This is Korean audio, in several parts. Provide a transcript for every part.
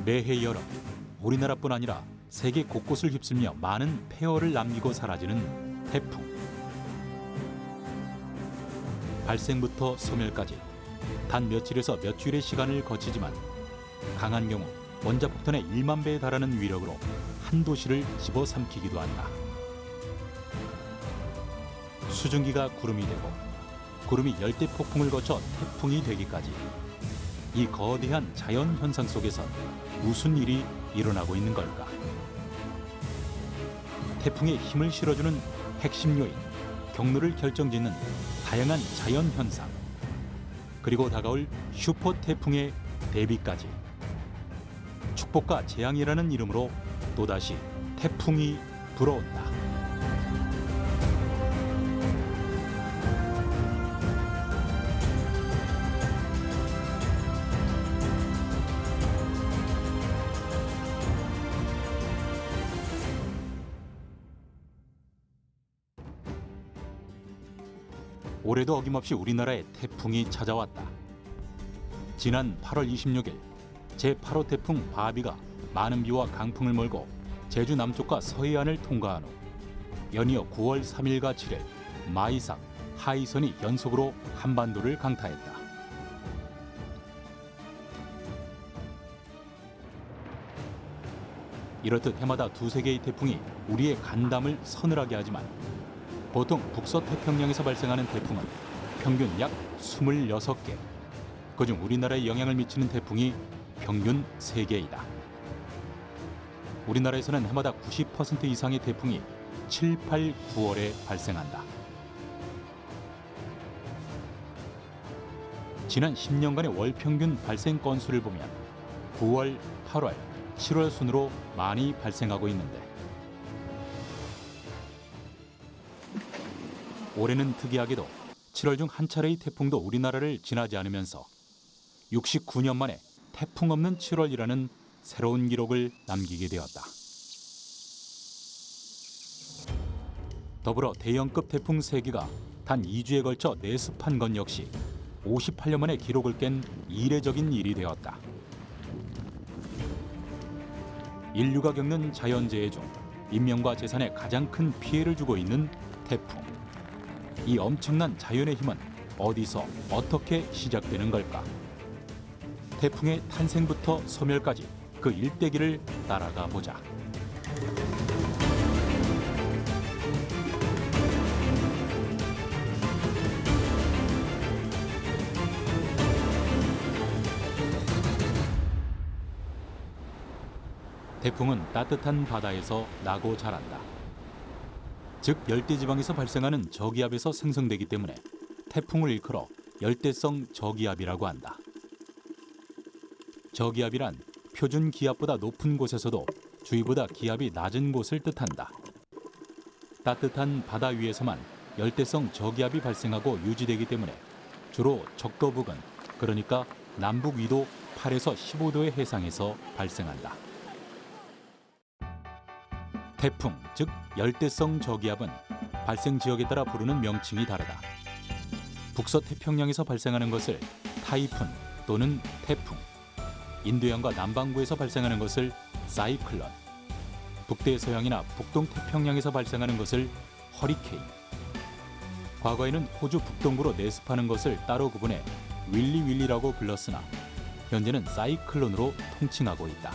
매해 여름 우리나라뿐 아니라 세계 곳곳을 휩쓸며 많은 폐허를 남기고 사라지는 태풍. 발생부터 소멸까지 단 며칠에서 몇 주일의 시간을 거치지만 강한 경우 원자폭탄의 1만 배에 달하는 위력으로 한 도시를 집어삼키기도 한다. 수증기가 구름이 되고 구름이 열대 폭풍을 거쳐 태풍이 되기까지 이 거대한 자연 현상 속에선 무슨 일이 일어나고 있는 걸까? 태풍에 힘을 실어주는 핵심 요인, 경로를 결정짓는 다양한 자연 현상, 그리고 다가올 슈퍼 태풍의 대비까지. 축복과 재앙이라는 이름으로 또다시 태풍이 불어온다. 올해도 어김없이 우리나라에 태풍이 찾아왔다. 지난 8월 26일 제8호 태풍 바비가 많은 비와 강풍을 몰고 제주 남쪽과 서해안을 통과한 후 연이어 9월 3일과 7일 마이삭, 하이선이 연속으로 한반도를 강타했다. 이렇듯 해마다 두세 개의 태풍이 우리의 간담을 서늘하게 하지만 보통 북서태평양에서 발생하는 태풍은 평균 약 26개, 그중 우리나라에 영향을 미치는 태풍이 평균 3개이다. 우리나라에서는 해마다 90% 이상의 태풍이 7, 8, 9월에 발생한다. 지난 10년간의 월 평균 발생 건수를 보면 9월, 8월, 7월 순으로 많이 발생하고 있는데 올해는 특이하게도 7월 중 한 차례의 태풍도 우리나라를 지나지 않으면서 69년 만에 태풍 없는 7월이라는 새로운 기록을 남기게 되었다. 더불어 대형급 태풍 3개가 단 2주에 걸쳐 내습한 건 역시 58년 만에 기록을 깬 이례적인 일이 되었다. 인류가 겪는 자연재해 중 인명과 재산에 가장 큰 피해를 주고 있는 태풍. 이 엄청난 자연의 힘은 어디서 어떻게 시작되는 걸까? 태풍의 탄생부터 소멸까지 그 일대기를 따라가 보자. 태풍은 따뜻한 바다에서 나고 자란다. 즉 열대지방에서 발생하는 저기압에서 생성되기 때문에 태풍을 일컬어 열대성 저기압이라고 한다. 저기압이란 표준 기압보다 높은 곳에서도 주위보다 기압이 낮은 곳을 뜻한다. 따뜻한 바다 위에서만 열대성 저기압이 발생하고 유지되기 때문에 주로 적도 부근, 그러니까 남북 위도 8에서 15도의 해상에서 발생한다. 태풍, 즉 열대성 저기압은 발생 지역에 따라 부르는 명칭이 다르다. 북서태평양에서 발생하는 것을 타이푼 또는 태풍, 인도양과 남반구에서 발생하는 것을 사이클론, 북대서양이나 북동태평양에서 발생하는 것을 허리케인, 과거에는 호주 북동부로 내습하는 것을 따로 구분해 윌리윌리라고 불렀으나 현재는 사이클론으로 통칭하고 있다.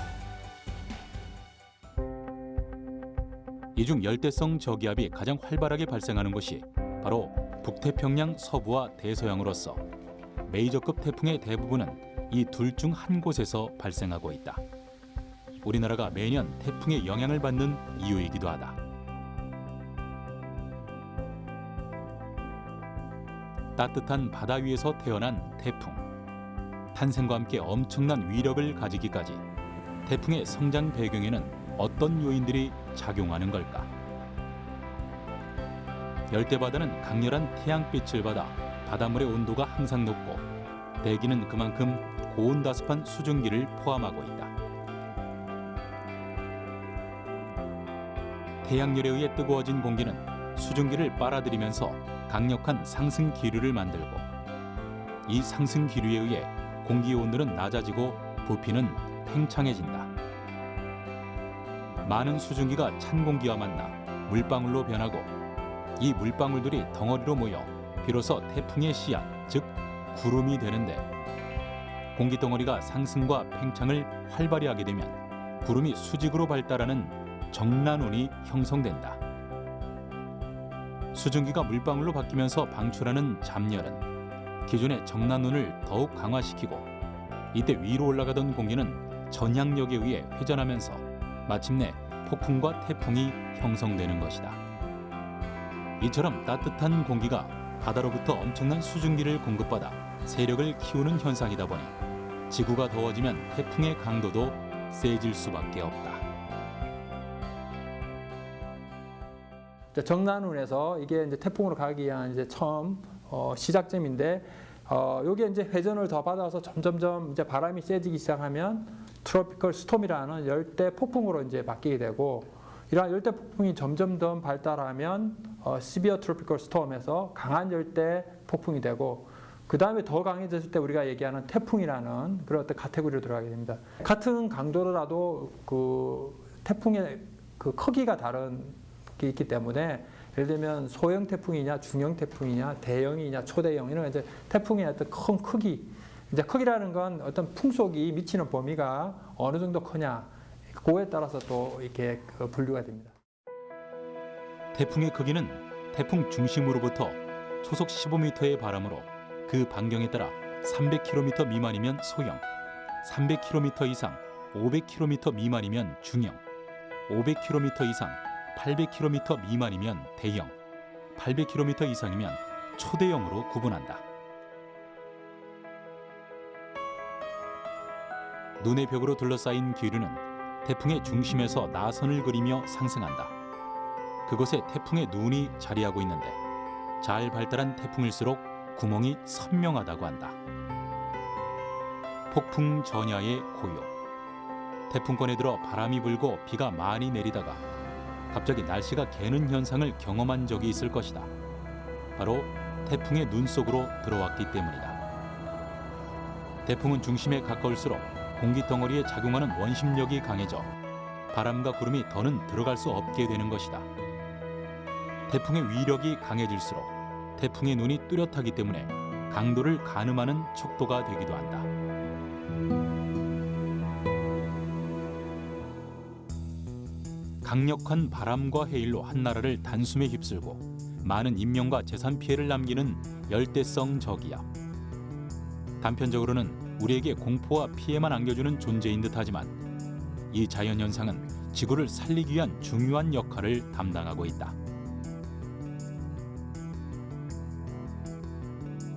이 중 열대성 저기압이 가장 활발하게 발생하는 곳이 바로 북태평양 서부와 대서양으로서 메이저급 태풍의 대부분은 이 둘 중 한 곳에서 발생하고 있다. 우리나라가 매년 태풍의 영향을 받는 이유이기도 하다. 따뜻한 바다 위에서 태어난 태풍. 탄생과 함께 엄청난 위력을 가지기까지 태풍의 성장 배경에는 어떤 요인들이 작용하는 걸까? 열대바다는 강렬한 태양빛을 받아 바닷물의 온도가 항상 높고 대기는 그만큼 고온다습한 수증기를 포함하고 있다. 태양열에 의해 뜨거워진 공기는 수증기를 빨아들이면서 강력한 상승 기류를 만들고 이 상승 기류에 의해 공기의 온도는 낮아지고 부피는 팽창해진다. 많은 수증기가 찬 공기와 만나 물방울로 변하고 이 물방울들이 덩어리로 모여 비로소 태풍의 씨앗, 즉 구름이 되는데 공기 덩어리가 상승과 팽창을 활발히 하게 되면 구름이 수직으로 발달하는 정난운이 형성된다. 수증기가 물방울로 바뀌면서 방출하는 잡열은 기존의 정난운을 더욱 강화시키고 이때 위로 올라가던 공기는 전향력에 의해 회전하면서 마침내 폭풍과 태풍이 형성되는 것이다. 이처럼 따뜻한 공기가 바다로부터 엄청난 수증기를 공급받아 세력을 키우는 현상이다 보니 지구가 더워지면 태풍의 강도도 세질 수밖에 없다. 정난운에서 이게 이제 태풍으로 가기 위한 이제 처음 시작점인데, 요게 이제 회전을 더 받아서 점점점 이제 바람이 세지기 시작하면 트로피컬 스톰이라는 열대 폭풍으로 이제 바뀌게 되고, 이러한 열대 폭풍이 점점 더 발달하면 시비어 트로피컬 스톰에서 강한 열대 폭풍이 되고, 그 다음에 더 강해졌을 때 우리가 얘기하는 태풍이라는 그런 어떤 카테고리로 들어가게 됩니다. 같은 강도라도 그 태풍의 그 크기가 다른 게 있기 때문에, 예를 들면 소형 태풍이냐, 중형 태풍이냐, 대형이냐, 초대형, 이런 이제 태풍의 어떤 큰 크기, 이제 크기라는 건 어떤 풍속이 미치는 범위가 어느 정도 크냐, 그거에 따라서 또 이렇게 분류가 됩니다. 태풍의 크기는 태풍 중심으로부터 초속 15m의 바람으로 그 반경에 따라 300km 미만이면 소형, 300km 이상 500km 미만이면 중형, 500km 이상 800km 미만이면 대형, 800km 이상이면 초대형으로 구분한다. 눈의 벽으로 둘러싸인 기류는 태풍의 중심에서 나선을 그리며 상승한다. 그곳에 태풍의 눈이 자리하고 있는데 잘 발달한 태풍일수록 구멍이 선명하다고 한다. 폭풍 전야의 고요. 태풍권에 들어 바람이 불고 비가 많이 내리다가 갑자기 날씨가 개는 현상을 경험한 적이 있을 것이다. 바로 태풍의 눈 속으로 들어왔기 때문이다. 태풍은 중심에 가까울수록 공기 덩어리에 작용하는 원심력이 강해져 바람과 구름이 더는 들어갈 수 없게 되는 것이다. 태풍의 위력이 강해질수록 태풍의 눈이 뚜렷하기 때문에 강도를 가늠하는 척도가 되기도 한다. 강력한 바람과 해일로 한 나라를 단숨에 휩쓸고 많은 인명과 재산 피해를 남기는 열대성 저기압. 단편적으로는 우리에게 공포와 피해만 안겨주는 존재인 듯하지만 이 자연현상은 지구를 살리기 위한 중요한 역할을 담당하고 있다.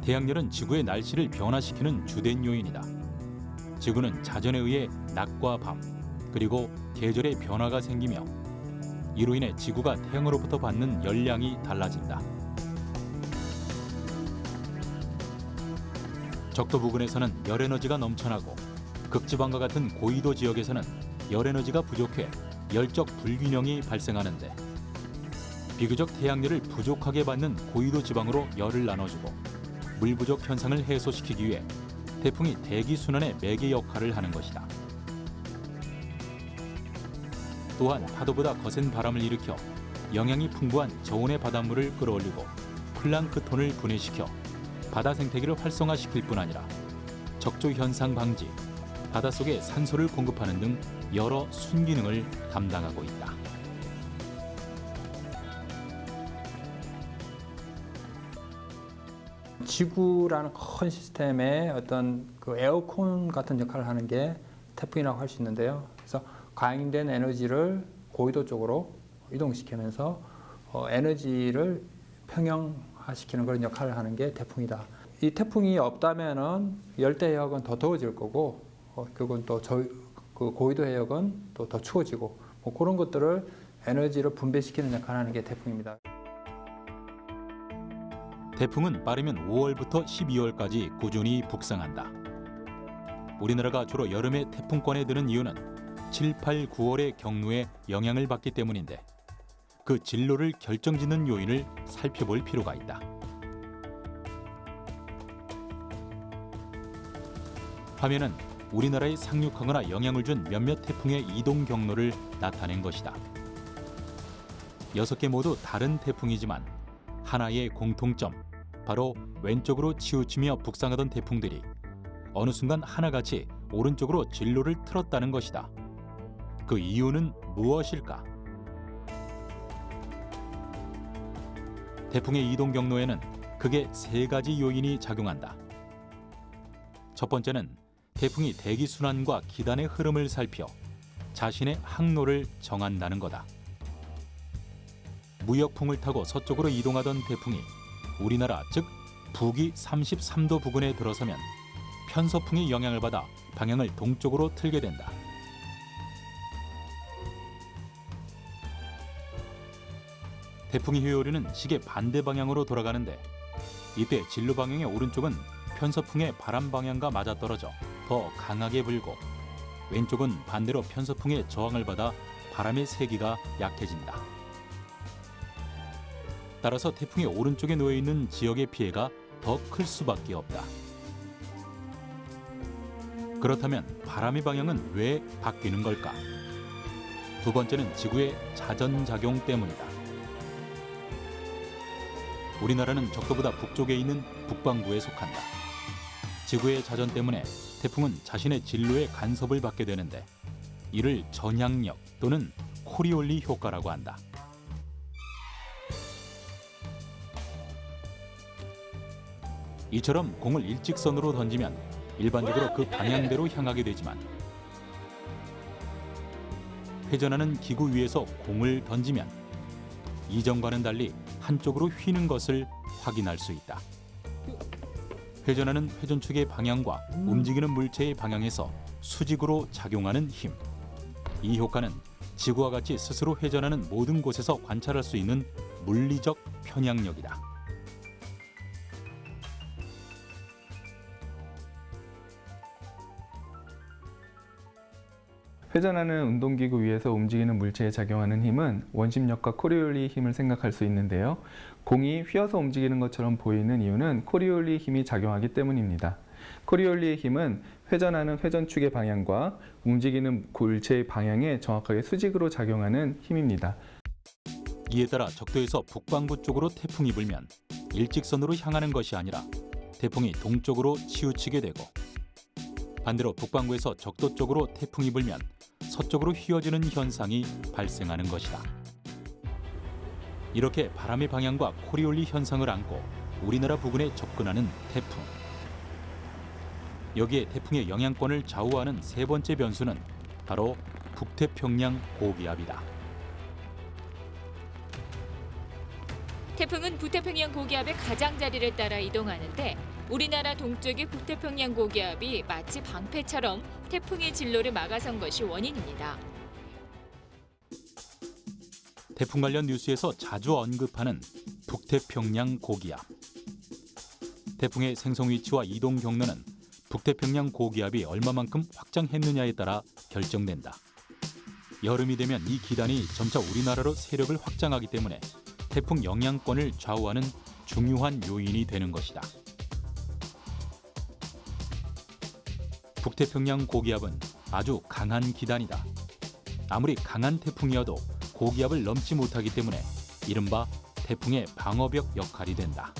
태양열은 지구의 날씨를 변화시키는 주된 요인이다. 지구는 자전에 의해 낮과 밤, 그리고 계절의 변화가 생기며 이로 인해 지구가 태양으로부터 받는 열량이 달라진다. 적도 부근에서는 열에너지가 넘쳐나고 극지방과 같은 고緯도 지역에서는 열에너지가 부족해 열적 불균형이 발생하는데, 비교적 태양열을 부족하게 받는 고緯도 지방으로 열을 나눠주고 물 부족 현상을 해소시키기 위해 태풍이 대기 순환의 매개 역할을 하는 것이다. 또한 파도보다 거센 바람을 일으켜 영양이 풍부한 저온의 바닷물을 끌어올리고 플랑크톤을 분해시켜 바다 생태계를 활성화시킬 뿐 아니라 적조 현상 방지, 바닷속에 산소를 공급하는 등 여러 순기능을 담당하고 있다. 지구라는 큰 시스템의 어떤 그 에어컨 같은 역할을 하는 게 태풍이라고 할 수 있는데요. 그래서 과잉된 에너지를 고緯도 쪽으로 이동시키면서 에너지를 평형화시키는 그런 역할을 하는 게 태풍이다. 이 태풍이 없다면은 열대 해역은 더 더워질 거고, 그건 또 그 고緯도 해역은 또 더 추워지고, 뭐 그런 것들을 에너지를 분배시키는 역할을 하는 게 태풍입니다. 태풍은 빠르면 5월부터 12월까지 꾸준히 북상한다. 우리나라가 주로 여름에 태풍권에 드는 이유는 7, 8, 9월의 경로에 영향을 받기 때문인데, 그 진로를 결정짓는 요인을 살펴볼 필요가 있다. 화면은 우리나라에 상륙하거나 영향을 준 몇몇 태풍의 이동 경로를 나타낸 것이다. 6개 모두 다른 태풍이지만 하나의 공통점, 바로 왼쪽으로 치우치며 북상하던 태풍들이 어느 순간 하나같이 오른쪽으로 진로를 틀었다는 것이다. 그 이유는 무엇일까? 태풍의 이동 경로에는 크게 3가지 요인이 작용한다. 첫 번째는 태풍이 대기 순환과 기단의 흐름을 살펴 자신의 항로를 정한다는 거다. 무역풍을 타고 서쪽으로 이동하던 태풍이 우리나라 즉 북위 33도 부근에 들어서면 편서풍의 영향을 받아 방향을 동쪽으로 틀게 된다. 태풍의 회오리는 시계 반대 방향으로 돌아가는데 이때 진로 방향의 오른쪽은 편서풍의 바람 방향과 맞아떨어져 더 강하게 불고 왼쪽은 반대로 편서풍의 저항을 받아 바람의 세기가 약해진다. 따라서 태풍의 오른쪽에 놓여 있는 지역의 피해가 더 클 수밖에 없다. 그렇다면 바람의 방향은 왜 바뀌는 걸까? 두 번째는 지구의 자전작용 때문이다. 우리나라는 적도보다 북쪽에 있는 북반구에 속한다. 지구의 자전 때문에 태풍은 자신의 진로에 간섭을 받게 되는데 이를 전향력 또는 코리올리 효과라고 한다. 이처럼 공을 일직선으로 던지면 일반적으로 그 방향대로 향하게 되지만 회전하는 기구 위에서 공을 던지면 이전과는 달리 한쪽으로 휘는 것을 확인할 수 있다. 회전하는 회전축의 방향과 움직이는 물체의 방향에서 수직으로 작용하는 힘. 이 효과는 지구와 같이 스스로 회전하는 모든 곳에서 관찰할 수 있는 물리적 편향력이다. 회전하는 운동기구 위에서 움직이는 물체에 작용하는 힘은 원심력과 코리올리 힘을 생각할 수 있는데요. 공이 휘어서 움직이는 것처럼 보이는 이유는 코리올리 힘이 작용하기 때문입니다. 코리올리의 힘은 회전하는 회전축의 방향과 움직이는 물체의 방향에 정확하게 수직으로 작용하는 힘입니다. 이에 따라 적도에서 북반구 쪽으로 태풍이 불면 일직선으로 향하는 것이 아니라 태풍이 동쪽으로 치우치게 되고 반대로 북반구에서 적도 쪽으로 태풍이 불면 서쪽으로 휘어지는 현상이 발생하는 것이다. 이렇게 바람의 방향과 코리올리 현상을 안고 우리나라 부근에 접근하는 태풍. 여기에 태풍의 영향권을 좌우하는 세 번째 변수는 바로 북태평양 고기압이다. 태풍은 북태평양 고기압의 가장자리를 따라 이동하는데 우리나라 동쪽의 북태평양 고기압이 마치 방패처럼 태풍의 진로를 막아선 것이 원인입니다. 태풍 관련 뉴스에서 자주 언급하는 북태평양 고기압. 태풍의 생성 위치와 이동 경로는 북태평양 고기압이 얼마만큼 확장했느냐에 따라 결정된다. 여름이 되면 이 기단이 점차 우리나라로 세력을 확장하기 때문에 태풍 영향권을 좌우하는 중요한 요인이 되는 것이다. 북태평양 고기압은 아주 강한 기단이다. 아무리 강한 태풍이어도 고기압을 넘지 못하기 때문에 이른바 태풍의 방어벽 역할이 된다.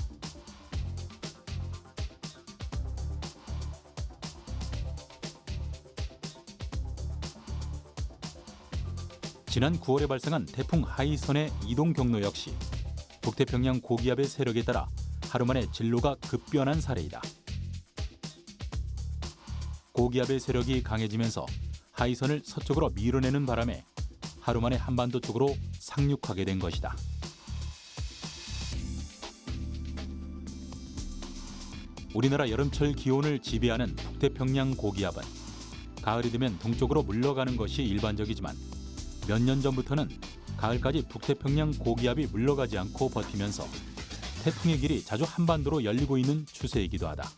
지난 9월에 발생한 태풍 하이선의 이동 경로 역시 북태평양 고기압의 세력에 따라 하루 만에 진로가 급변한 사례이다. 고기압의 세력이 강해지면서 하이선을 서쪽으로 밀어내는 바람에 하루 만에 한반도 쪽으로 상륙하게 된 것이다. 우리나라 여름철 기온을 지배하는 북태평양 고기압은 가을이 되면 동쪽으로 물러가는 것이 일반적이지만 몇 년 전부터는 가을까지 북태평양 고기압이 물러가지 않고 버티면서 태풍의 길이 자주 한반도로 열리고 있는 추세이기도 하다.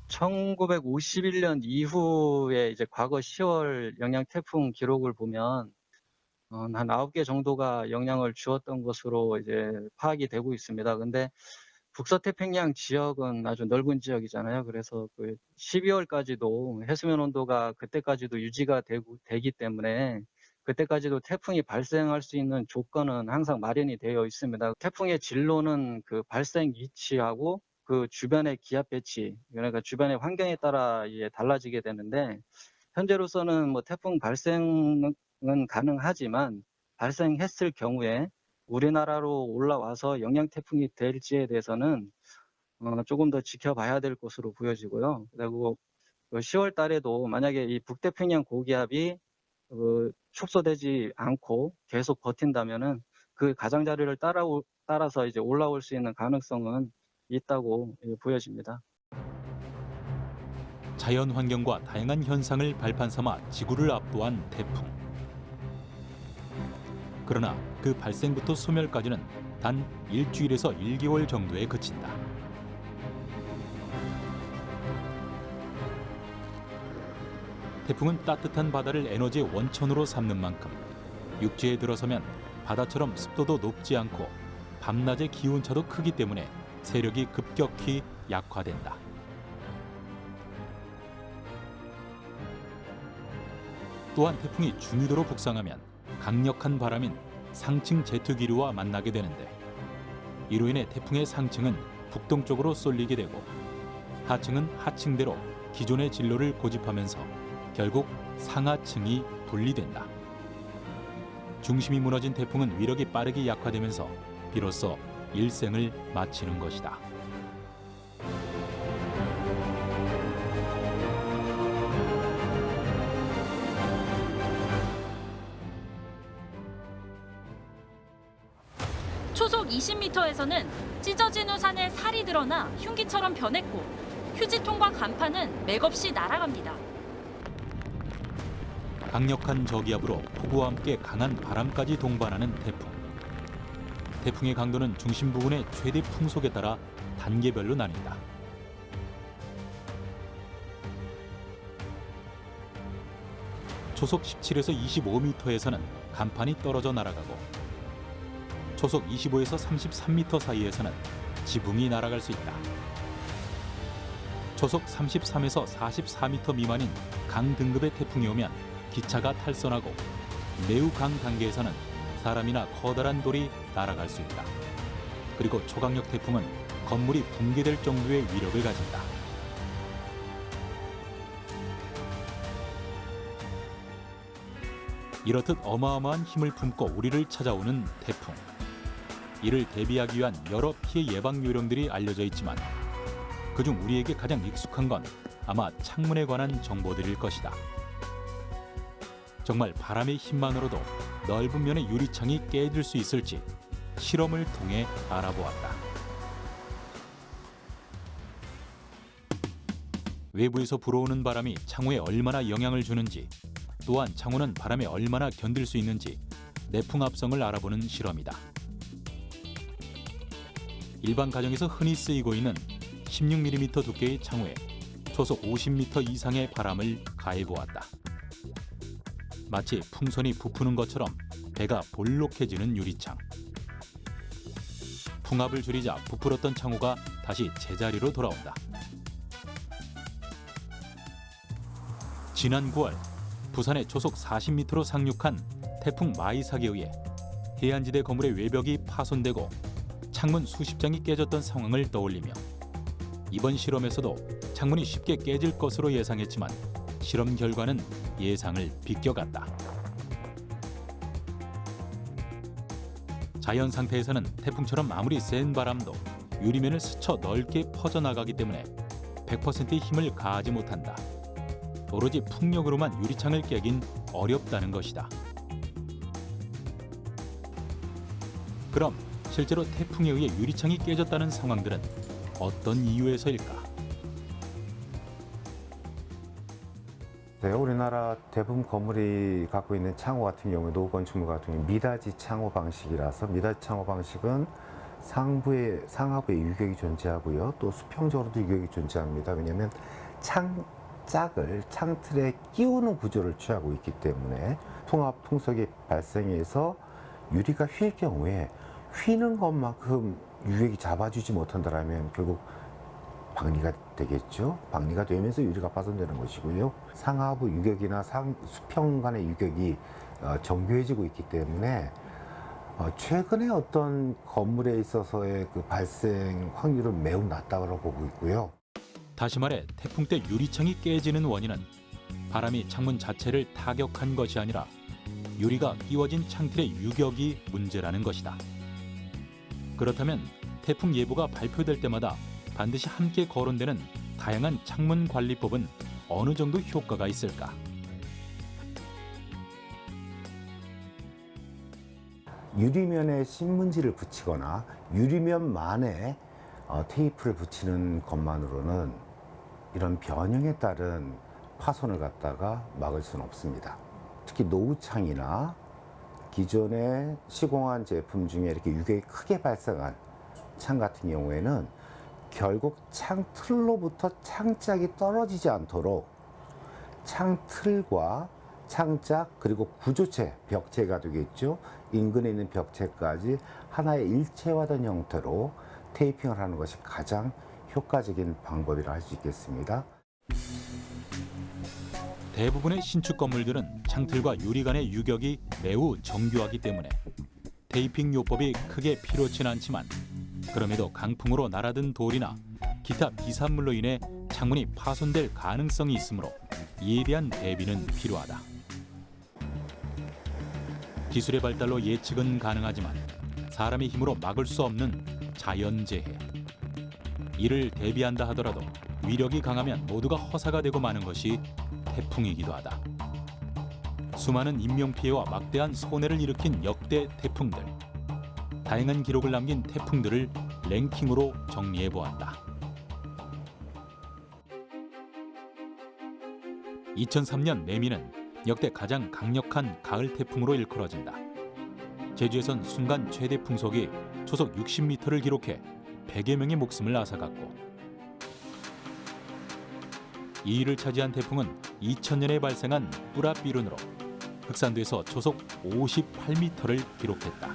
1951년 이후에 이제 과거 10월 영향 태풍 기록을 보면 한 9개 정도가 영향을 주었던 것으로 이제 파악이 되고 있습니다. 근데 북서태평양 지역은 아주 넓은 지역이잖아요. 그래서 그 12월까지도 해수면 온도가 그때까지도 유지가 되기 때문에 그때까지도 태풍이 발생할 수 있는 조건은 항상 마련이 되어 있습니다. 태풍의 진로는 그 발생 위치하고 그 주변의 기압 배치, 그러니까 주변의 환경에 따라 이게 달라지게 되는데, 현재로서는 뭐 태풍 발생은 가능하지만 발생했을 경우에 우리나라로 올라와서 영향 태풍이 될지에 대해서는 조금 더 지켜봐야 될 것으로 보여지고요. 그리고 10월 달에도 만약에 이 북태평양 고기압이 축소되지 않고 계속 버틴다면은 그 가장자리를 따라서 이제 올라올 수 있는 가능성은 있다고 보여집니다. 자연 환경과 다양한 현상을 발판 삼아 지구를 압도한 태풍. 그러나 그 발생부터 소멸까지는 단 일주일에서 1개월 정도에 그친다. 태풍은 따뜻한 바다를 에너지의 원천으로 삼는 만큼 육지에 들어서면 바다처럼 습도도 높지 않고 밤낮의 기온차도 크기 때문에 세력이 급격히 약화된다. 또한 태풍이 중위도로 북상하면 강력한 바람인 상층 제트 기류와 만나게 되는데, 이로 인해 태풍의 상층은 북동쪽으로 쏠리게 되고 하층은 하층대로 기존의 진로를 고집하면서 결국 상하층이 분리된다. 중심이 무너진 태풍은 위력이 빠르게 약화되면서 비로소 일생을 마치는 것이다. 초속 20m에서는 찢어진 우산에 살이 드러나 흉기처럼 변했고, 휴지통과 간판은 맥없이 날아갑니다. 강력한 저기압으로 폭우와 함께 강한 바람까지 동반하는 태풍. 태풍의 강도는 중심 부근의 최대 풍속에 따라 단계별로 나뉜다. 초속 17에서 25m에서는 간판이 떨어져 날아가고, 초속 25에서 33m 사이에서는 지붕이 날아갈 수 있다. 초속 33에서 44m 미만인 강 등급의 태풍이 오면 기차가 탈선하고, 매우 강 단계에서는 사람이나 커다란 돌이 날아갈 수 있다. 그리고 초강력 태풍은 건물이 붕괴될 정도의 위력을 가진다. 이렇듯 어마어마한 힘을 품고 우리를 찾아오는 태풍. 이를 대비하기 위한 여러 피해 예방 요령들이 알려져 있지만, 그중 우리에게 가장 익숙한 건 아마 창문에 관한 정보들일 것이다. 정말 바람의 힘만으로도 넓은 면의 유리창이 깨질 수 있을지 실험을 통해 알아보았다. 외부에서 불어오는 바람이 창호에 얼마나 영향을 주는지, 또한 창호는 바람에 얼마나 견딜 수 있는지 내풍 합성을 알아보는 실험이다. 일반 가정에서 흔히 쓰이고 있는 16mm 두께의 창호에 초속 50m 이상의 바람을 가해보았다. 마치 풍선이 부푸는 것처럼 배가 볼록해지는 유리창. 풍압을 줄이자 부풀었던 창호가 다시 제자리로 돌아온다. 지난 9월 부산의 초속 40m로 상륙한 태풍 마이삭에 의해 해안지대 건물의 외벽이 파손되고 창문 수십 장이 깨졌던 상황을 떠올리며, 이번 실험에서도 창문이 쉽게 깨질 것으로 예상했지만 실험 결과는 예상을 비껴갔다. 자연 상태에서는 태풍처럼 아무리 센 바람도 유리면을 스쳐 넓게 퍼져나가기 때문에 100%의 힘을 가하지 못한다. 오로지 풍력으로만 유리창을 깨긴 어렵다는 것이다. 그럼 실제로 태풍에 의해 유리창이 깨졌다는 상황들은 어떤 이유에서일까? 네, 우리나라 대부분 건물이 갖고 있는 창호 같은 경우에, 노건축물 같은 경우에 미닫이 창호 방식이라서, 미닫이 창호 방식은 상하부에 유격이 존재하고요, 또 수평적으로도 유격이 존재합니다. 왜냐하면 창짝을 창틀에 끼우는 구조를 취하고 있기 때문에 풍압, 풍속이 발생해서 유리가 휠 경우에 휘는 것만큼 유격이 잡아주지 못한다면 결국 박리가 되겠죠. 박리가 되면서 유리가 파손되는 것이고요. 상하부 유격이나 수평 간의 유격이 정교해지고 있기 때문에 최근에 어떤 건물에 있어서의 그 발생 확률은 매우 낮다고 보고 있고요. 다시 말해 태풍 때 유리창이 깨지는 원인은 바람이 창문 자체를 타격한 것이 아니라 유리가 끼워진 창틀의 유격이 문제라는 것이다. 그렇다면 태풍 예보가 발표될 때마다 반드시 함께 거론되는 다양한 창문 관리법은 어느 정도 효과가 있을까? 유리면에 신문지를 붙이거나 유리면만에 테이프를 붙이는 것만으로는 이런 변형에 따른 파손을 갖다가 막을 수는 없습니다. 특히 노후창이나 기존의 시공한 제품 중에 이렇게 유격이 크게 발생한 창 같은 경우에는 결국 창틀로부터 창짝이 떨어지지 않도록 창틀과 창짝 그리고 구조체, 벽체가 되겠죠. 인근에 있는 벽체까지 하나의 일체화된 형태로 테이핑을 하는 것이 가장 효과적인 방법이라 할 수 있겠습니다. 대부분의 신축 건물들은 창틀과 유리 간의 유격이 매우 정교하기 때문에 테이핑 요법이 크게 필요치 않지만 그럼에도 강풍으로 날아든 돌이나 기타 비산물로 인해 창문이 파손될 가능성이 있으므로 이에 대한 대비는 필요하다. 기술의 발달로 예측은 가능하지만 사람의 힘으로 막을 수 없는 자연재해. 이를 대비한다 하더라도 위력이 강하면 모두가 허사가 되고 마는 것이 태풍이기도 하다. 수많은 인명피해와 막대한 손해를 일으킨 역대 태풍들. 다양한 기록을 남긴 태풍들을 랭킹으로 정리해보았다. 2003년 매미는 역대 가장 강력한 가을 태풍으로 일컬어진다. 제주에선 순간 최대 풍속이 초속 60m를 기록해 100여 명의 목숨을 앗아갔고 이 일을 차지한 태풍은 2000년에 발생한 뿌라비룬으로 흑산도에서 초속 58m를 기록했다.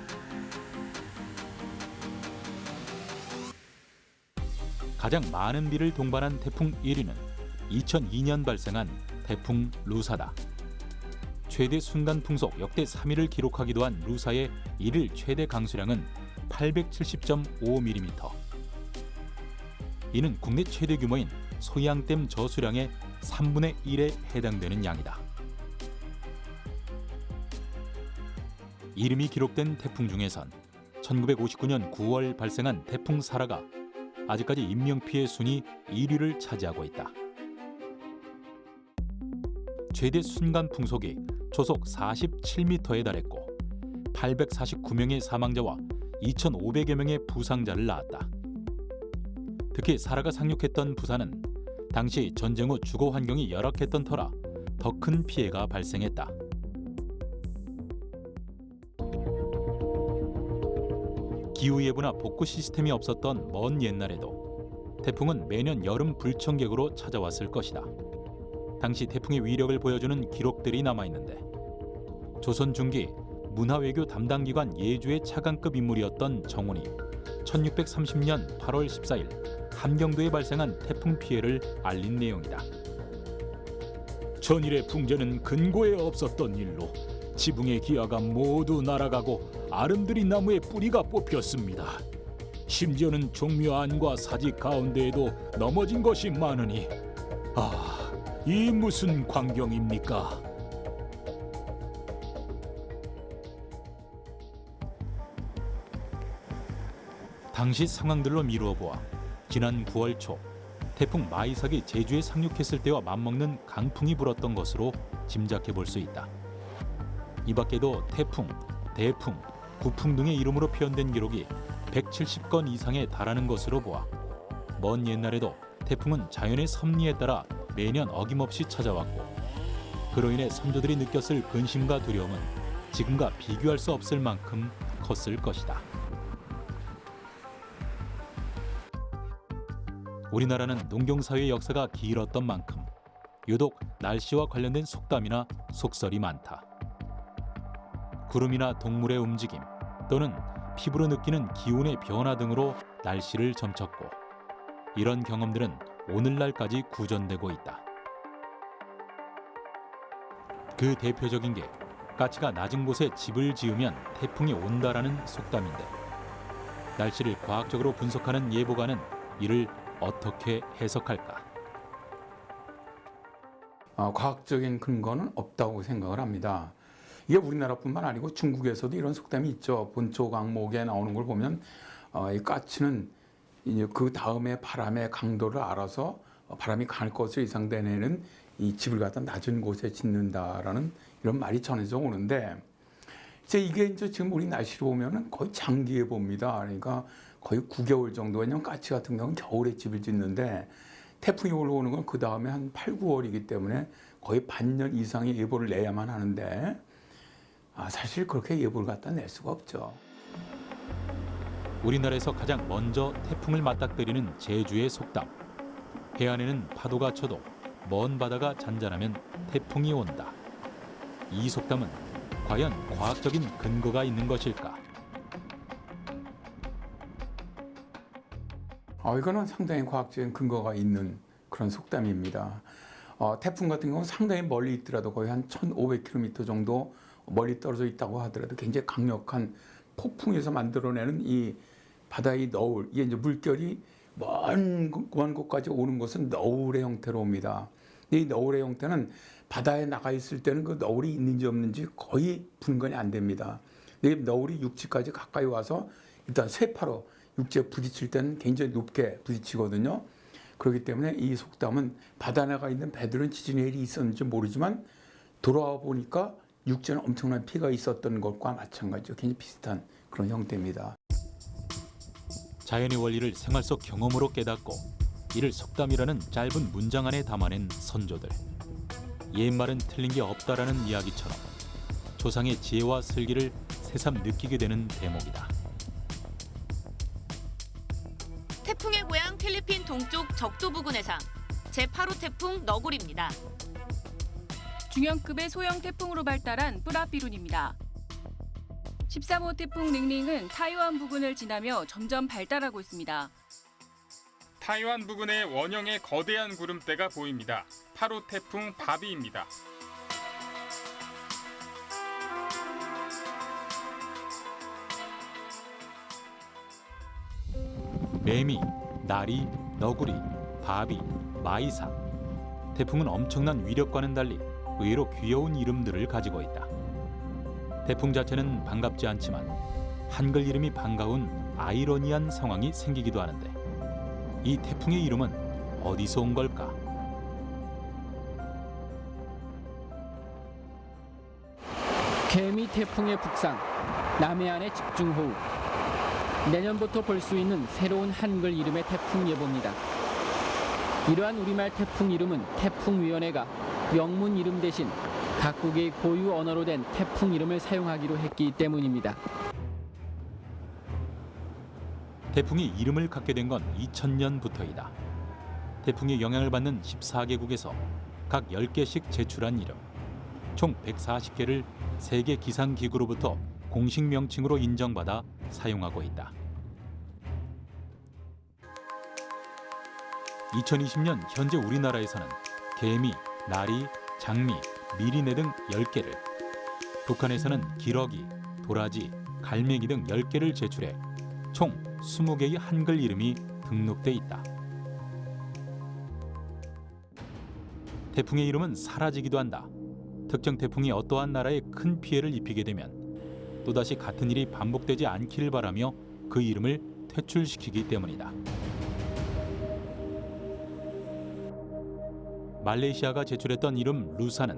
가장 많은 비를 동반한 태풍 1위는 2002년 발생한 태풍 루사다. 최대 순간 풍속 역대 3위를 기록하기도 한 루사의 1일 최대 강수량은 870.5mm. 이는 국내 최대 규모인 소양댐 저수량의 3분의 1에 해당되는 양이다. 이름이 기록된 태풍 중에선 1959년 9월 발생한 태풍 사라가 아직까지 인명피해 순위 1위를 차지하고 있다. 최대 순간 풍속이 초속 47m에 달했고 849명의 사망자와 2,500여 명의 부상자를 낳았다. 특히 사라가 상륙했던 부산은 당시 전쟁 후 주거 환경이 열악했던 터라 더 큰 피해가 발생했다. 기후예보나 복구 시스템이 없었던 먼 옛날에도 태풍은 매년 여름 불청객으로 찾아왔을 것이다. 당시 태풍의 위력을 보여주는 기록들이 남아있는데 조선 중기 문화외교 담당기관 예주의 차관급 인물이었던 정훈이 1630년 8월 14일 함경도에 발생한 태풍 피해를 알린 내용이다. 전일의 풍재는 근고에 없었던 일로 지붕의 기아가 모두 날아가고 아름드리 나무의 뿌리가 뽑혔습니다. 심지어는 종묘 안과 사직 가운데에도 넘어진 것이 많으니 이 무슨 광경입니까? 당시 상황들로 미루어 보아 지난 9월 초 태풍 마이삭이 제주에 상륙했을 때와 맞먹는 강풍이 불었던 것으로 짐작해 볼 수 있다. 이 밖에도 태풍, 대풍, 구풍 등의 이름으로 표현된 기록이 170건 이상에 달하는 것으로 보아 먼 옛날에도 태풍은 자연의 섭리에 따라 매년 어김없이 찾아왔고 그로 인해 선조들이 느꼈을 근심과 두려움은 지금과 비교할 수 없을 만큼 컸을 것이다. 우리나라는 농경사회의 역사가 길었던 만큼 유독 날씨와 관련된 속담이나 속설이 많다. 구름이나 동물의 움직임 또는 피부로 느끼는 기온의 변화 등으로 날씨를 점쳤고 이런 경험들은 오늘날까지 구전되고 있다. 그 대표적인 게 가치가 낮은 곳에 집을 지으면 태풍이 온다라는 속담인데 날씨를 과학적으로 분석하는 예보가는 이를 어떻게 해석할까? 과학적인 근거는 없다고 생각을 합니다. 이게 우리나라뿐만 아니고 중국에서도 이런 속담이 있죠. 본초 강목에 나오는 걸 보면 이 까치는 이제 그 다음에 바람의 강도를 알아서 바람이 갈 것으로 예상되는 애는 이 집을 갖다 낮은 곳에 짓는다라는 이런 말이 전해져 오는데 이제 이게 이제 지금 우리 날씨로 보면은 거의 장기예보입니다. 그러니까 거의 9개월 정도. 왜냐면 까치 같은 경우는 겨울에 집을 짓는데 태풍이 올라오는 건 그 다음에 한 8, 9월이기 때문에 거의 반년 이상의 예보를 내야만 하는데 사실 그렇게 예보를 갖다 낼 수가 없죠. 우리나라에서 가장 먼저 태풍을 맞닥뜨리는 제주의 속담. 해안에는 파도가 쳐도 먼 바다가 잔잔하면 태풍이 온다. 이 속담은 과연 과학적인 근거가 있는 것일까? 이거는 상당히 과학적인 근거가 있는 그런 속담입니다. 태풍 같은 경우는 상당히 멀리 있더라도 거의 한 1,500km 정도 멀리 떨어져 있다고 하더라도 굉장히 강력한 폭풍에서 만들어내는 이 바다의 너울, 이게 이제 물결이 먼 곳까지 오는 것은 너울의 형태로 옵니다. 이 너울의 형태는 바다에 나가 있을 때는 그 너울이 있는지 없는지 거의 분간이 안 됩니다. 이 너울이 육지까지 가까이 와서 일단 쇠파로 육지에 부딪힐 때는 굉장히 높게 부딪히거든요. 그렇기 때문에 이 속담은 바다에 나가 있는 배들은 지진의 일이 있었는지 모르지만 돌아와 보니까 육지는 엄청난 피해가 있었던 것과 마찬가지죠. 굉장히 비슷한 그런 형태입니다. 자연의 원리를 생활 속 경험으로 깨닫고 이를 속담이라는 짧은 문장 안에 담아낸 선조들. 옛말은 틀린 게 없다라는 이야기처럼 조상의 지혜와 슬기를 새삼 느끼게 되는 대목이다. 태풍의 고향 필리핀 동쪽 적도 부근 해상 제8호 태풍 너구리입니다. 중형급의 소형 태풍으로 발달한 뿌라비룬입니다. 13호 태풍 링링은 타이완 부근을 지나며 점점 발달하고 있습니다. 타이완 부근의 원형의 거대한 구름대가 보입니다. 8호 태풍 바비입니다. 매미, 나리, 너구리, 바비, 마이사. 태풍은 엄청난 위력과는 달리 의외로 귀여운 이름들을 가지고 있다. 태풍 자체는 반갑지 않지만 한글 이름이 반가운 아이러니한 상황이 생기기도 하는데 이 태풍의 이름은 어디서 온 걸까? 개미 태풍의 북상, 남해안의 집중호우. 내년부터 볼 수 있는 새로운 한글 이름의 태풍 예보입니다. 이러한 우리말 태풍 이름은 태풍위원회가 영문 이름 대신 각국의 고유 언어로 된 태풍 이름을 사용하기로 했기 때문입니다. 태풍이 이름을 갖게 된 건 2000년부터이다. 태풍의 영향을 받는 14개국에서 각 10개씩 제출한 이름, 총 140개를 세계 기상기구로부터 공식 명칭으로 인정받아 사용하고 있다. 2020년 현재 우리나라에서는 개미, 나리, 장미, 미리네 등 10개를, 북한에서는 기러기, 도라지, 갈매기 등 10개를 제출해 총 20개의 한글 이름이 등록돼 있다. 태풍의 이름은 사라지기도 한다. 특정 태풍이 어떠한 나라에 큰 피해를 입히게 되면 또다시 같은 일이 반복되지 않기를 바라며 그 이름을 퇴출시키기 때문이다. 말레이시아가 제출했던 이름 루사는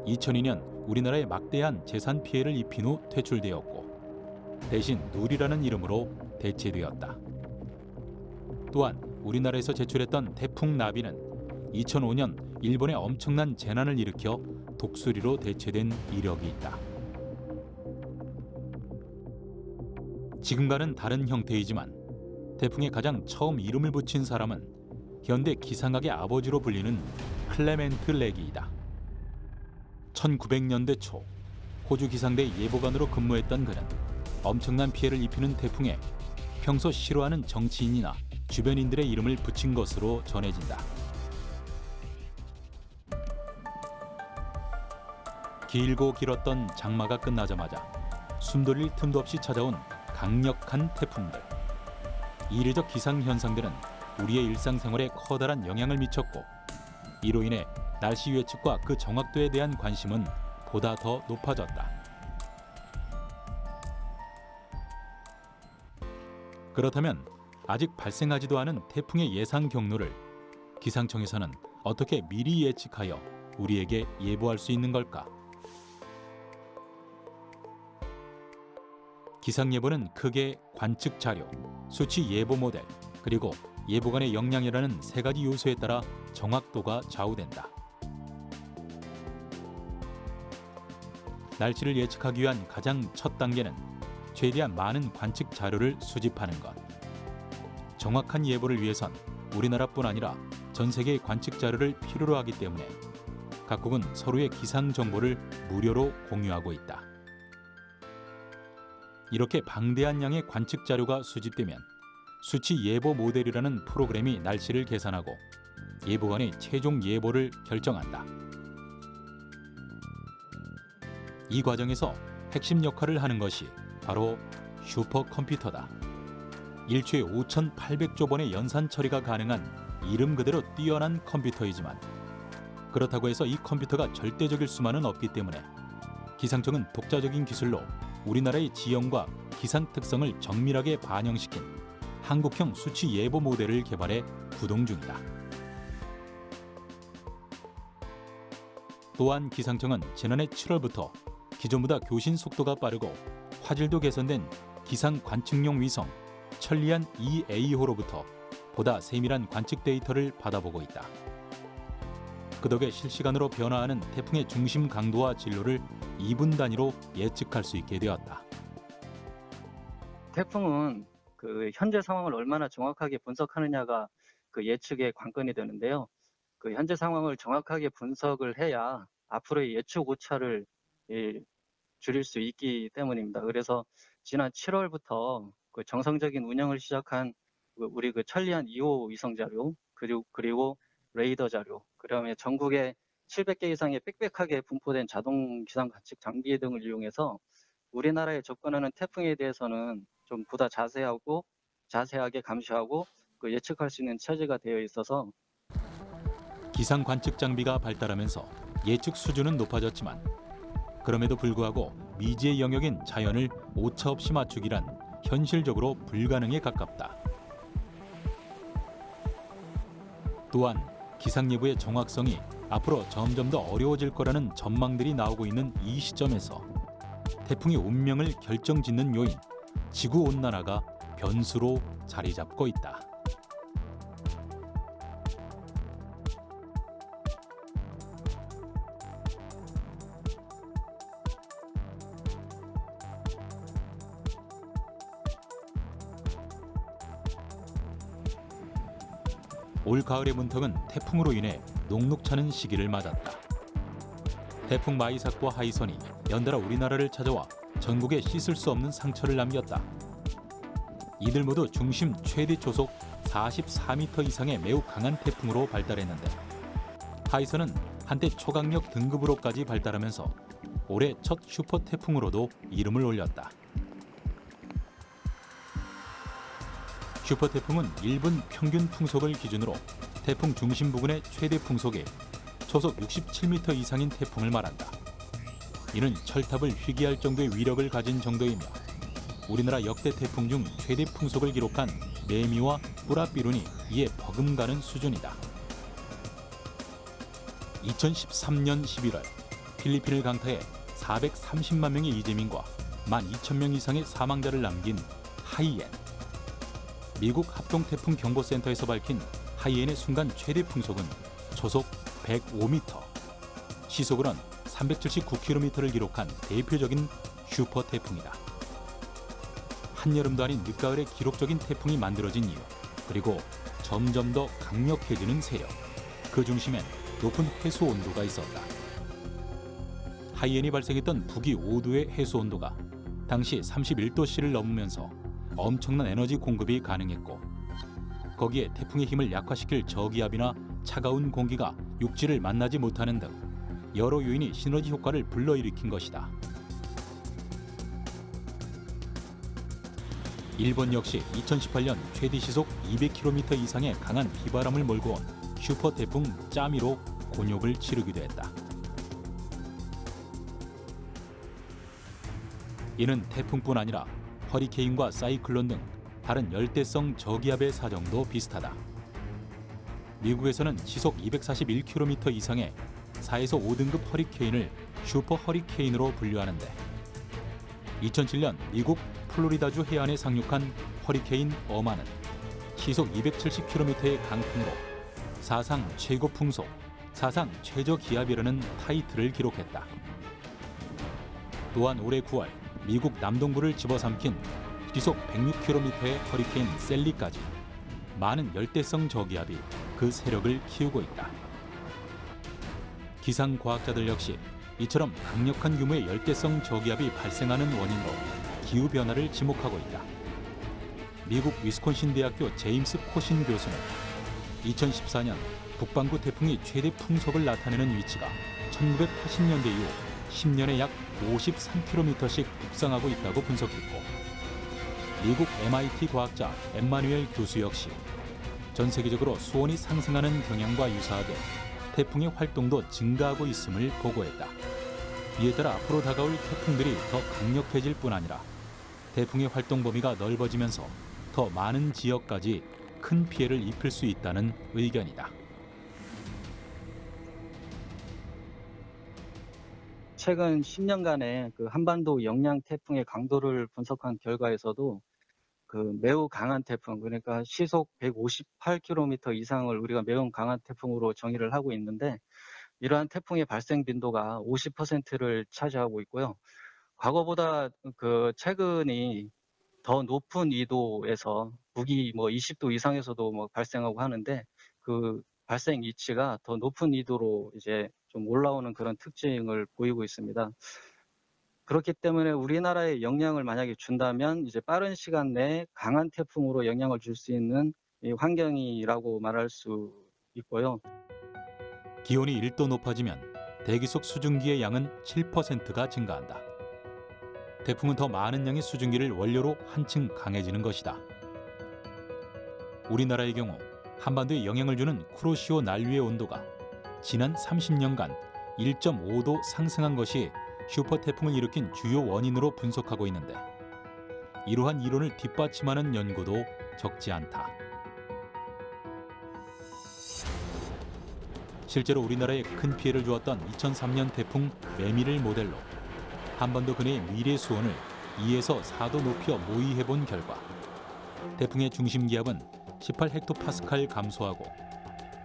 2002년 우리나라에 막대한 재산 피해를 입힌 후 퇴출되었고 대신 누리라는 이름으로 대체되었다. 또한 우리나라에서 제출했던 태풍 나비는 2005년 일본에 엄청난 재난을 일으켜 독수리로 대체된 이력이 있다. 지금과는 다른 형태이지만 태풍에 가장 처음 이름을 붙인 사람은 현대 기상학의 아버지로 불리는 클레멘트 레기이다. 1900년대 초 호주 기상대 예보관으로 근무했던 그는 엄청난 피해를 입히는 태풍에 평소 싫어하는 정치인이나 주변인들의 이름을 붙인 것으로 전해진다. 길고 길었던 장마가 끝나자마자 숨돌릴 틈도 없이 찾아온 강력한 태풍들. 이례적 기상현상들은 우리의 일상생활에 커다란 영향을 미쳤고 이로 인해 날씨 예측과 그 정확도에 대한 관심은 보다 더 높아졌다. 그렇다면 아직 발생하지도 않은 태풍의 예상 경로를 기상청에서는 어떻게 미리 예측하여 우리에게 예보할 수 있는 걸까? 기상예보는 크게 관측 자료, 수치 예보 모델, 그리고 예보관의 역량이라는 세 가지 요소에 따라 정확도가 좌우된다. 날씨를 예측하기 위한 가장 첫 단계는 최대한 많은 관측 자료를 수집하는 것. 정확한 예보를 위해선 우리나라뿐 아니라 전 세계의 관측 자료를 필요로 하기 때문에 각국은 서로의 기상 정보를 무료로 공유하고 있다. 이렇게 방대한 양의 관측 자료가 수집되면 수치 예보 모델이라는 프로그램이 날씨를 계산하고 예보관의 최종 예보를 결정한다. 이 과정에서 핵심 역할을 하는 것이 바로 슈퍼컴퓨터다. 일초에 5,800조 번의 연산 처리가 가능한 이름 그대로 뛰어난 컴퓨터이지만 그렇다고 해서 이 컴퓨터가 절대적일 수만은 없기 때문에 기상청은 독자적인 기술로 우리나라의 지형과 기상 특성을 정밀하게 반영시킨 한국형 수치 예보 모델을 개발해 구동 중이다. 또한 기상청은 지난해 7월부터 기존보다 교신 속도가 빠르고 화질도 개선된 기상 관측용 위성 천리안 EA호로부터 보다 세밀한 관측 데이터를 받아보고 있다. 그 덕에 실시간으로 변화하는 태풍의 중심 강도와 진로를 2분 단위로 예측할 수 있게 되었다. 태풍은 그 현재 상황을 얼마나 정확하게 분석하느냐가 그 예측의 관건이 되는데요. 그 현재 상황을 정확하게 분석을 해야 앞으로의 예측 오차를 줄일 수 있기 때문입니다. 그래서 지난 7월부터 그 정상적인 운영을 시작한 우리 그 천리안 2호 위성 자료 그리고 레이더 자료, 그다음에 전국에 700개 이상의 빽빽하게 분포된 자동 기상 관측 장비 등을 이용해서 우리나라에 접근하는 태풍에 대해서는 좀 보다 자세하게 감시하고 그 예측할 수 있는 체제가 되어 있어서 기상 관측 장비가 발달하면서 예측 수준은 높아졌지만 그럼에도 불구하고 미지의 영역인 자연을 오차 없이 맞추기란 현실적으로 불가능에 가깝다. 또한 기상예보의 정확성이 앞으로 점점 더 어려워질 거라는 전망들이 나오고 있는 이 시점에서 태풍의 운명을 결정짓는 요인, 지구온난화가 변수로 자리 잡고 있다. 올 가을의 문턱은 태풍으로 인해 녹록차는 시기를 맞았다. 태풍 마이삭과 하이선이 연달아 우리나라를 찾아와 전국에 씻을 수 없는 상처를 남겼다. 이들 모두 중심 최대 초속 44m 이상의 매우 강한 태풍으로 발달했는데 하이선은 한때 초강력 등급으로까지 발달하면서 올해 첫 슈퍼 태풍으로도 이름을 올렸다. 슈퍼 태풍은 일본 평균 풍속을 기준으로 태풍 중심 부근의 최대 풍속이 초속 67m 이상인 태풍을 말한다. 이는 철탑을 휘기할 정도의 위력을 가진 정도이며 우리나라 역대 태풍 중 최대 풍속을 기록한 매미와 뿌라삐룬이 이에 버금가는 수준이다. 2013년 11월 필리핀을 강타해 430만 명의 이재민과 12,000명 이상의 사망자를 남긴 하이엔. 미국 합동태풍 경보센터에서 밝힌 하이엔의 순간 최대 풍속은 초속 105m, 시속으론 379km를 기록한 대표적인 슈퍼 태풍이다. 한여름도 아닌 늦가을에 기록적인 태풍이 만들어진 이유, 그리고 점점 더 강력해지는 세력, 그 중심엔 높은 해수 온도가 있었다. 하이엔이 발생했던 북위 5도의 해수 온도가 당시 31도씨를 넘으면서 엄청난 에너지 공급이 가능했고 거기에 태풍의 힘을 약화시킬 저기압이나 차가운 공기가 육지를 만나지 못하는 등 여러 요인이 시너지 효과를 불러일으킨 것이다. 일본 역시 2018년 최대 시속 200km 이상의 강한 비바람을 몰고 온 슈퍼 태풍 짜미로 곤욕을 치르기도 했다. 이는 태풍뿐 아니라 허리케인과 사이클론 등 다른 열대성 저기압의 사정도 비슷하다. 미국에서는 시속 241km 이상의 4에서 5등급 허리케인을 슈퍼 허리케인으로 분류하는데 2007년 미국 플로리다주 해안에 상륙한 허리케인 어마는 시속 270km의 강풍으로 사상 최고 풍속, 사상 최저 기압이라는 타이틀을 기록했다. 또한 올해 9월 미국 남동부를 집어삼킨 시속 106km의 허리케인 셀리까지 많은 열대성 저기압이 그 세력을 키우고 있다. 기상과학자들 역시 이처럼 강력한 규모의 열대성 저기압이 발생하는 원인으로 기후변화를 지목하고 있다. 미국 위스콘신 대학교 제임스 코신 교수는 2014년 북반구 태풍이 최대 풍속을 나타내는 위치가 1980년대 이후 10년에 약 53km씩 북상하고 있다고 분석했고 미국 MIT 과학자 엠마누엘 교수 역시 전 세계적으로 수온이 상승하는 경향과 유사하게 태풍의 활동도 증가하고 있음을 보고했다. 이에 따라 앞으로 다가올 태풍들이 더 강력해질 뿐 아니라 태풍의 활동 범위가 넓어지면서 더 많은 지역까지 큰 피해를 입힐 수 있다는 의견이다. 최근 10년간의 그 한반도 영향 태풍의 강도를 분석한 결과에서도 그 매우 강한 태풍, 그러니까 시속 158km 이상을 우리가 매우 강한 태풍으로 정의를 하고 있는데 이러한 태풍의 발생 빈도가 50%를 차지하고 있고요. 과거보다 그 최근이 더 높은 위도에서 북위 20도 이상에서도 발생하고 하는데 그 발생 위치가 더 높은 위도로 이제 좀 올라오는 그런 특징을 보이고 있습니다. 그렇기 때문에 우리나라에 영향을 만약에 준다면 이제 빠른 시간 내에 강한 태풍으로 영향을 줄 수 있는 이 환경이라고 말할 수 있고요. 기온이 1도 높아지면 대기 속 수증기의 양은 7%가 증가한다. 태풍은 더 많은 양의 수증기를 원료로 한층 강해지는 것이다. 우리나라의 경우 한반도에 영향을 주는 쿠로시오 난류의 온도가 지난 30년간 1.5도 상승한 것이 슈퍼 태풍을 일으킨 주요 원인으로 분석하고 있는데 이러한 이론을 뒷받침하는 연구도 적지 않다. 실제로 우리나라에 큰 피해를 주었던 2003년 태풍 매미를 모델로 한반도 근해의 미래 수온을 2에서 4도 높여 모의해본 결과 태풍의 중심 기압은 18헥토파스칼 감소하고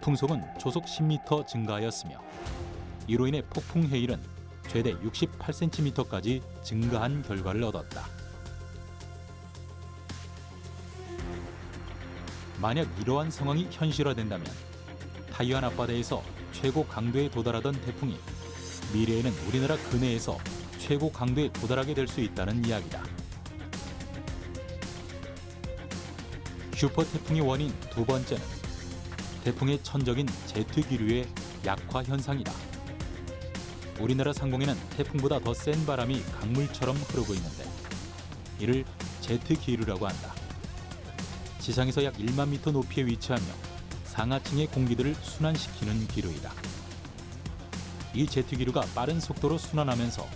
풍속은 초속 10m 증가하였으며 이로 인해 폭풍 해일은 최대 68cm까지 증가한 결과를 얻었다. 만약 이러한 상황이 현실화된다면 타이완 앞바다에서 최고 강도에 도달하던 태풍이 미래에는 우리나라 근해에서 최고 강도에 도달하게 될 수 있다는 이야기다. 슈퍼 태풍의 원인 두 번째는 태풍의 천적인 제트 기류의 약화 현상이다. 우리나라 상공에는 태풍보다 더 센 바람이 강물처럼 흐르고 있는데 이를 제트 기류라고 한다. 지상에서 약 1만 미터 높이에 위치하며 상하층의 공기들을 순환시키는 기류이다. 이 제트 기류가 빠른 속도로 순환하면서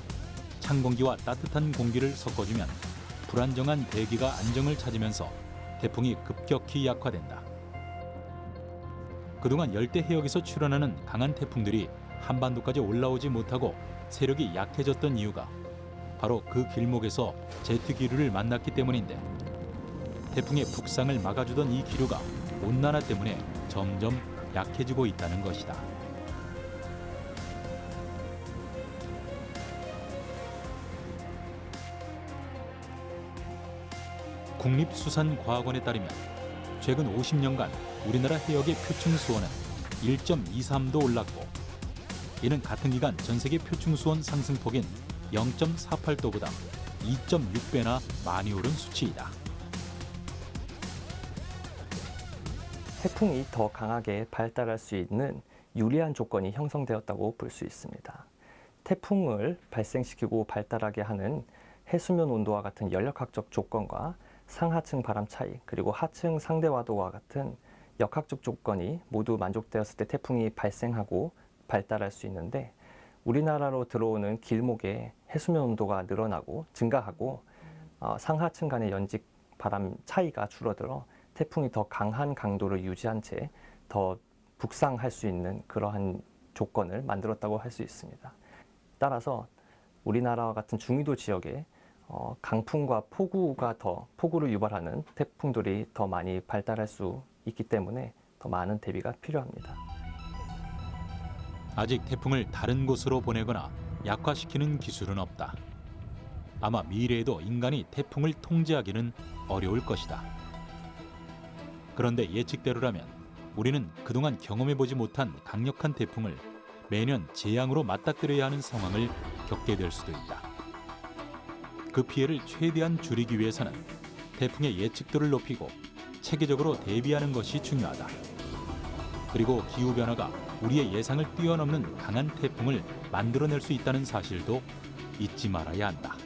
찬 공기와 따뜻한 공기를 섞어주면 불안정한 대기가 안정을 찾으면서 태풍이 급격히 약화된다. 그동안 열대 해역에서 출현하는 강한 태풍들이 한반도까지 올라오지 못하고 세력이 약해졌던 이유가 바로 그 길목에서 제트 기류를 만났기 때문인데 태풍의 북상을 막아주던 이 기류가 온난화 때문에 점점 약해지고 있다는 것이다. 국립수산과학원에 따르면 최근 50년간 우리나라 해역의 표층 수온은 1.23도 올랐고 이는 같은 기간 전 세계 표층 수온 상승폭인 0.48도보다 2.6배나 많이 오른 수치이다. 태풍이 더 강하게 발달할 수 있는 유리한 조건이 형성되었다고 볼 수 있습니다. 태풍을 발생시키고 발달하게 하는 해수면 온도와 같은 연력학적 조건과 상하층 바람 차이, 그리고 하층 상대와도와 같은 역학적 조건이 모두 만족되었을 때 태풍이 발생하고 발달할 수 있는데, 우리나라로 들어오는 길목의 해수면 온도가 늘어나고 증가하고 상하층 간의 연직 바람 차이가 줄어들어 태풍이 더 강한 강도를 유지한 채 더 북상할 수 있는 그러한 조건을 만들었다고 할 수 있습니다. 따라서 우리나라와 같은 중위도 지역에 강풍과 폭우를 유발하는 태풍들이 더 많이 발달할 수 있기 때문에 더 많은 대비가 필요합니다. 아직 태풍을 다른 곳으로 보내거나 약화시키는 기술은 없다. 아마 미래에도 인간이 태풍을 통제하기는 어려울 것이다. 그런데 예측대로라면 우리는 그동안 경험해보지 못한 강력한 태풍을 매년 재앙으로 맞닥뜨려야 하는 상황을 겪게 될 수도 있다. 그 피해를 최대한 줄이기 위해서는 태풍의 예측도를 높이고 체계적으로 대비하는 것이 중요하다. 그리고 기후변화가 우리의 예상을 뛰어넘는 강한 태풍을 만들어낼 수 있다는 사실도 잊지 말아야 한다.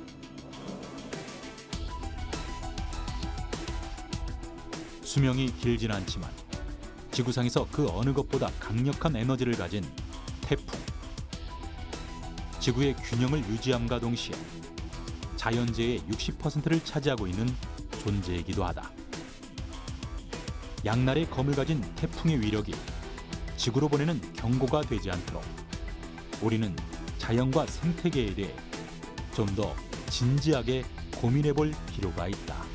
수명이 길진 않지만 지구상에서 그 어느 것보다 강력한 에너지를 가진 태풍. 지구의 균형을 유지함과 동시에 자연재해의 60%를 차지하고 있는 존재이기도 하다. 양날의 검을 가진 태풍의 위력이 지구로 보내는 경고가 되지 않도록 우리는 자연과 생태계에 대해 좀 더 진지하게 고민해 볼 필요가 있다.